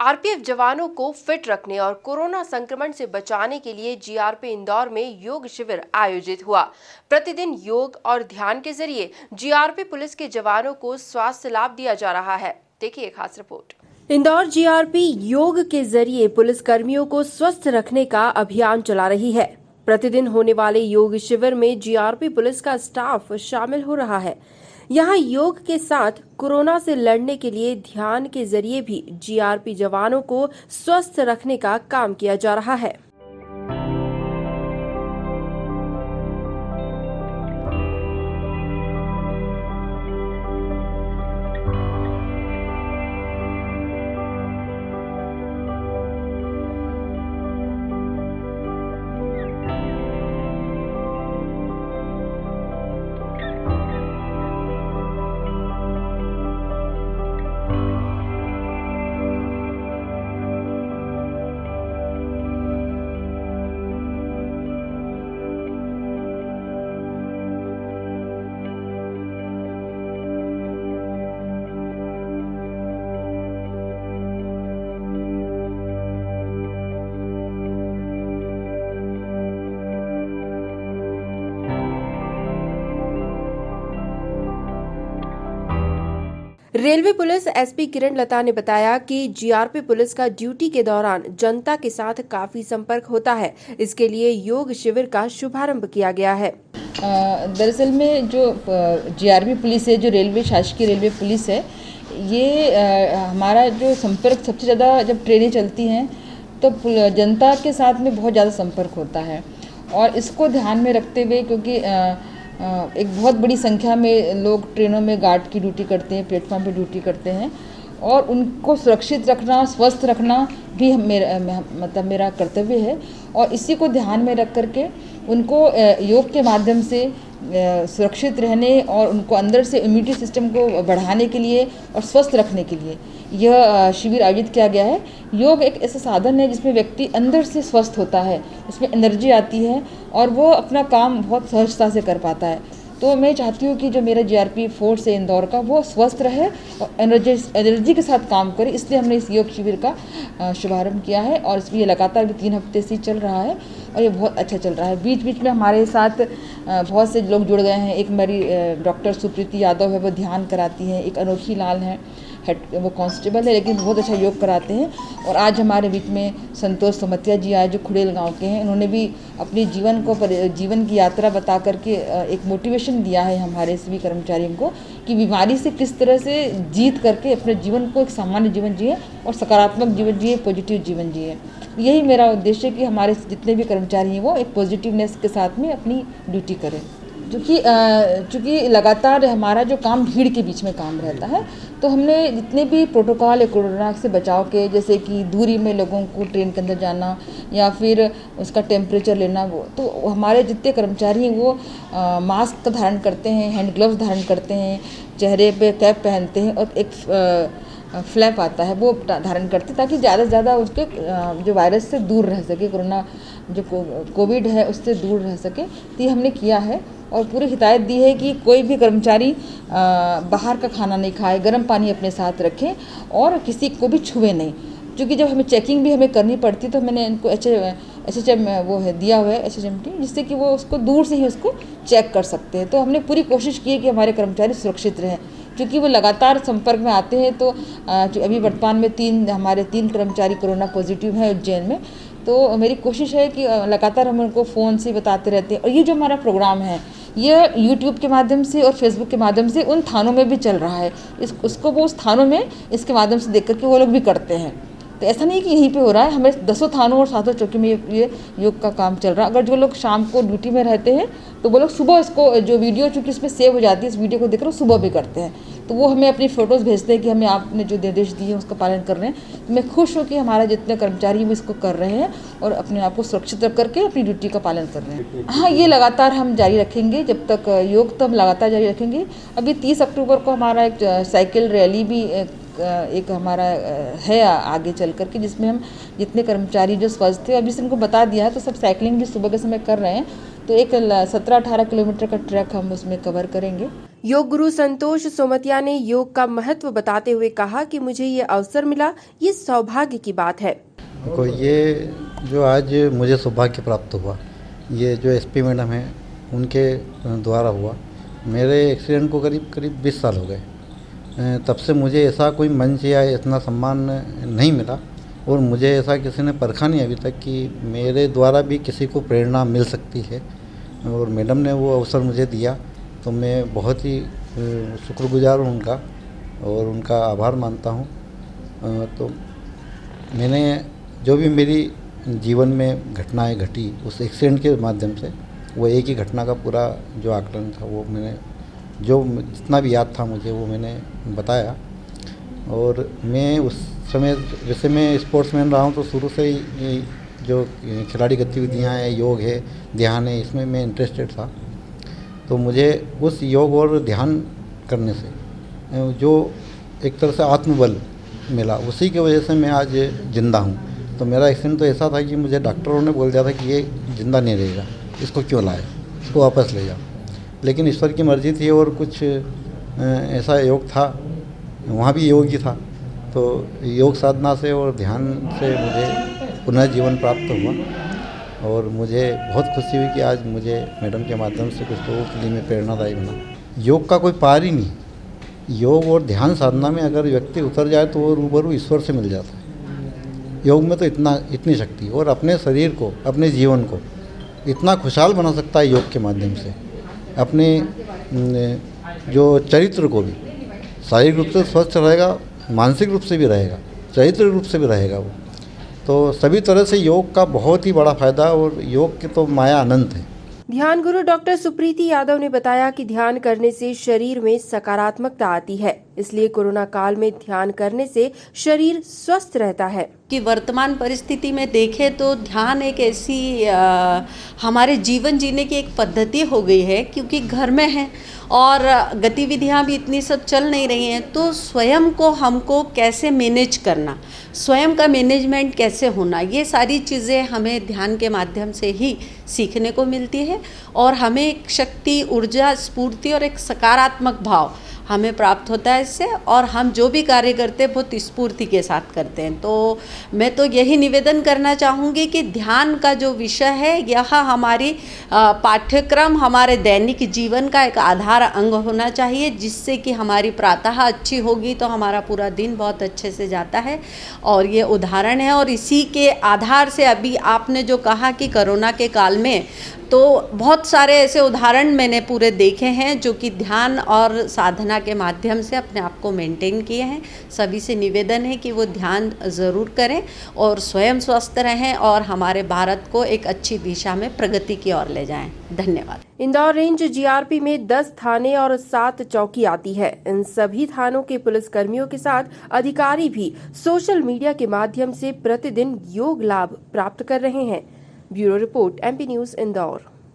RPF जवानों को fit रखने और कोरोना संक्रमण से बचाने के लिए जीआरपी इंदौर में योग शिविर आयोजित हुआ। प्रतिदिन योग और ध्यान के जरिए जीआरपी पुलिस के जवानों को स्वास्थ्य लाभ दिया जा रहा है। देखिए एक खास रिपोर्ट। इंदौर जीआरपी योग के जरिए पुलिस कर्मियों को स्वस्थ रखने का अभियान चला रही है। प्रतिदिन होने वाले योग शिविर में जीआरपी पुलिस का स्टाफ शामिल हो रहा है। यहाँ योग के साथ कोरोना से लड़ने के लिए ध्यान के जरिए भी जीआरपी जवानों को स्वस्थ रखने का काम किया जा रहा है। रेलवे पुलिस एसपी किरण लता ने बताया कि जीआरपी पुलिस का ड्यूटी के दौरान जनता के साथ काफी संपर्क होता है। इसके लिए योग शिविर का शुभारंभ किया गया है। दरअसल में जो जीआरपी पुलिस है, जो रेलवे शासकीय रेलवे पुलिस है, ये हमारा जो संपर्क सबसे ज़्यादा जब ट्रेनें चलती हैं तो जनता के साथ में बहुत ज़्यादा संपर्क होता है। और इसको ध्यान में रखते हुए, क्योंकि एक बहुत बड़ी संख्या में लोग ट्रेनों में गार्ड की ड्यूटी करते हैं, प्लेटफॉर्म पे ड्यूटी करते हैं, और उनको सुरक्षित रखना, स्वस्थ रखना भी मेरा कर्तव्य है। और इसी को ध्यान में रख करके उनको योग के माध्यम से सुरक्षित रहने और उनको अंदर से इम्यूनिटी सिस्टम को बढ़ाने के लिए और स्वस्थ रखने के लिए यह शिविर आयोजित किया गया है। योग एक ऐसा साधन है जिसमें व्यक्ति अंदर से स्वस्थ होता है, उसमें एनर्जी आती है और वो अपना काम बहुत सहजता से कर पाता है। तो मैं चाहती हूँ कि जो मेरा जीआरपी फोर्स है इंदौर का, वो स्वस्थ रहे और एनर्जी के साथ काम करे। इसलिए हमने इस योग शिविर का शुभारंभ किया है और इसमें ये लगातार भी 3 हफ्ते से चल रहा है और ये बहुत अच्छा चल रहा है। बीच बीच में हमारे साथ बहुत से लोग जुड़ गए हैं। एक मेरी डॉक्टर सुप्रीति यादव है, वो ध्यान कराती हैं। एक अनोखी लाल हैं, वो कांस्टेबल है लेकिन बहुत अच्छा योग कराते हैं। और आज हमारे बीच में संतोष सोमतिया जी आए, जो खुड़ेल गांव के हैं। इन्होंने भी अपनी जीवन की यात्रा बता करके एक मोटिवेशन दिया है हमारे सभी कर्मचारियों को कि बीमारी से किस तरह से जीत करके अपने जीवन को एक सामान्य जीवन जिए और सकारात्मक जीवन जिए, पॉजिटिव जीवन जिए। यही मेरा उद्देश्य है कि हमारे जितने भी कर्मचारी हैं वो एक पॉजिटिवनेस के साथ में अपनी ड्यूटी करें। चूँकि लगातार हमारा जो काम भीड़ के बीच में काम रहता है, तो हमने जितने भी प्रोटोकॉल है कोरोना से बचाव के, जैसे कि दूरी में लोगों को ट्रेन के अंदर जाना या फिर उसका टेम्परेचर लेना, वो तो हमारे जितने कर्मचारी हैं वो मास्क का धारण करते हैं, हैंड ग्लव्स धारण करते हैं, चेहरे पे कैप पहनते हैं और एक फ्लैप आता है वो धारण करते, ताकि ज़्यादा से ज़्यादा उसके जो वायरस से दूर रह सके, कोरोना जो कोविड है उससे दूर रह सके। तो ये हमने किया है और पूरी हिदायत दी है कि कोई भी कर्मचारी बाहर का खाना नहीं खाए, गर्म पानी अपने साथ रखें और किसी को भी छुए नहीं। क्योंकि जब हमें चेकिंग भी हमें करनी पड़ती, तो मैंने इनको HHM वो है दिया हुआ है, HHMT, जिससे कि वो उसको दूर से ही उसको चेक कर सकते हैं। तो हमने पूरी कोशिश की है कि हमारे कर्मचारी सुरक्षित रहें, क्योंकि वो लगातार संपर्क में आते हैं। तो अभी वर्तमान में हमारे 3 कर्मचारी कोरोना पॉजिटिव हैं उज्जैन में। तो मेरी कोशिश है कि लगातार हम उनको फ़ोन से बताते रहते हैं। और ये जो हमारा प्रोग्राम है, ये यूट्यूब के माध्यम से और फेसबुक के माध्यम से उन थानों में भी चल रहा है। उसको वो उस थानों में इसके माध्यम से देख करके वो लोग भी करते हैं। तो ऐसा नहीं कि यहीं पे हो रहा है, हमें 10 थानों और 7 चौकी में ये योग का काम चल रहा है। अगर जो लोग शाम को ड्यूटी में रहते हैं तो वो लोग सुबह इसको, जो वीडियो चूँकि इसमें सेव हो जाती है, इस वीडियो को देखकर सुबह भी करते हैं। तो वो हमें अपनी फ़ोटोज़ भेजते हैं कि हमें आपने जो निर्देश दिए हैं उसका पालन कर रहे हैं। तो मैं खुश हूँ कि हमारे जितने कर्मचारी वो इसको कर रहे हैं और अपने आप को सुरक्षित रख करके अपनी ड्यूटी का पालन कर रहे हैं। हाँ, ये लगातार हम जारी रखेंगे, जब तक योग तो हम लगातार जारी रखेंगे। अभी 30 अक्टूबर को हमारा एक साइकिल रैली भी एक हमारा है आगे चल करके, जिसमें हम जितने कर्मचारी जो स्वस्थ थे, अभी से उनको बता दिया है, तो सब साइकिलिंग भी सुबह के समय कर रहे हैं। तो एक 17-18 किलोमीटर का ट्रैक हम उसमें कवर करेंगे। योग गुरु संतोष सोमतिया ने योग का महत्व बताते हुए कहा कि मुझे ये अवसर मिला, ये सौभाग्य की बात है। देखो, ये जो आज मुझे सौभाग्य प्राप्त हुआ, ये जो एसपी मैडम हैं उनके द्वारा हुआ। मेरे एक्सीडेंट को करीब 20 साल हो गए। तब से मुझे ऐसा कोई मंच या इतना सम्मान नहीं मिला और मुझे ऐसा किसी ने परखा नहीं अभी तक कि मेरे द्वारा भी किसी को प्रेरणा मिल सकती है। और मैडम ने वो अवसर मुझे दिया तो मैं बहुत ही शुक्रगुजार हूँ उनका और उनका आभार मानता हूँ। तो मैंने जो भी मेरी जीवन में घटनाएं घटी उस एक्सीडेंट के माध्यम से, वो एक ही घटना का पूरा जो आकलन था वो मैंने जो जितना भी याद था मुझे वो मैंने बताया। और मैं उस समय, वैसे मैं स्पोर्ट्समैन रहा हूँ तो शुरू से ही जो खिलाड़ी गतिविधियाँ हैं, योग है, ध्यान है, इसमें मैं इंटरेस्टेड था। तो मुझे उस योग और ध्यान करने से जो एक तरह से आत्मबल मिला, उसी की वजह से मैं आज ज़िंदा हूँ। तो मेरा एक्सीडेंट तो ऐसा था कि मुझे डॉक्टरों ने बोल दिया था कि ये ज़िंदा नहीं रहेगा, इसको क्यों लाए, इसको वापस ले जाओ। लेकिन ईश्वर की मर्ज़ी थी और कुछ ऐसा योग था, वहाँ भी योग ही था। तो योग साधना से और ध्यान से मुझे पुनर्जीवन प्राप्त हुआ और मुझे बहुत खुशी हुई कि आज मुझे मैडम के माध्यम से कुछ लोगों के लिए मैं प्रेरणादायी बना। योग का कोई पार ही नहीं। योग और ध्यान साधना में अगर व्यक्ति उतर जाए तो वो रूबरू ईश्वर से मिल जाता है। योग में तो इतनी शक्ति, और अपने शरीर को, अपने जीवन को इतना खुशहाल बना सकता है योग के माध्यम से। अपने जो चरित्र को भी शारीरिक रूप से स्वस्थ रहेगा, मानसिक रूप से भी रहेगा, चरित्र रूप से भी रहेगा वो। तो सभी तरह से योग का बहुत ही बड़ा फायदा, और योग की तो माया अनंत है। ध्यान गुरु डॉक्टर सुप्रीति यादव ने बताया कि ध्यान करने से शरीर में सकारात्मकता आती है, इसलिए कोरोना काल में ध्यान करने से शरीर स्वस्थ रहता है। कि वर्तमान परिस्थिति में देखें तो ध्यान एक ऐसी हमारे जीवन जीने की एक पद्धति हो गई है, क्योंकि घर में है और गतिविधियां भी इतनी सब चल नहीं रही हैं। तो स्वयं को हमको कैसे मैनेज करना, स्वयं का मैनेजमेंट कैसे होना, ये सारी चीज़ें हमें ध्यान के माध्यम से ही सीखने को मिलती है और हमें एक शक्ति, ऊर्जा, स्फूर्ति और एक सकारात्मक भाव हमें प्राप्त होता है इससे, और हम जो भी कार्य करते हैं बहुत स्फूर्ति के साथ करते हैं। तो मैं तो यही निवेदन करना चाहूँगी कि ध्यान का जो विषय है यह हमारी पाठ्यक्रम, हमारे दैनिक जीवन का एक आधार अंग होना चाहिए, जिससे कि हमारी प्रातः अच्छी होगी तो हमारा पूरा दिन बहुत अच्छे से जाता है। और ये उदाहरण है, और इसी के आधार से अभी आपने जो कहा कि कोरोना के काल में, तो बहुत सारे ऐसे उदाहरण मैंने पूरे देखे हैं जो कि ध्यान और साधना के माध्यम से अपने आप को मेंटेन किए हैं। सभी से निवेदन है कि वो ध्यान ज़रूर करें और स्वयं स्वस्थ रहें और हमारे भारत को एक अच्छी दिशा में प्रगति की ओर ले जाएं। धन्यवाद। इंदौर रेंज जीआरपी में 10 थाने और 7 चौकी आती है। इन सभी थानों के पुलिस कर्मियों के साथ अधिकारी भी सोशल मीडिया के माध्यम से प्रतिदिन योग लाभ प्राप्त कर रहे हैं। Bureau report, MP news, Indore.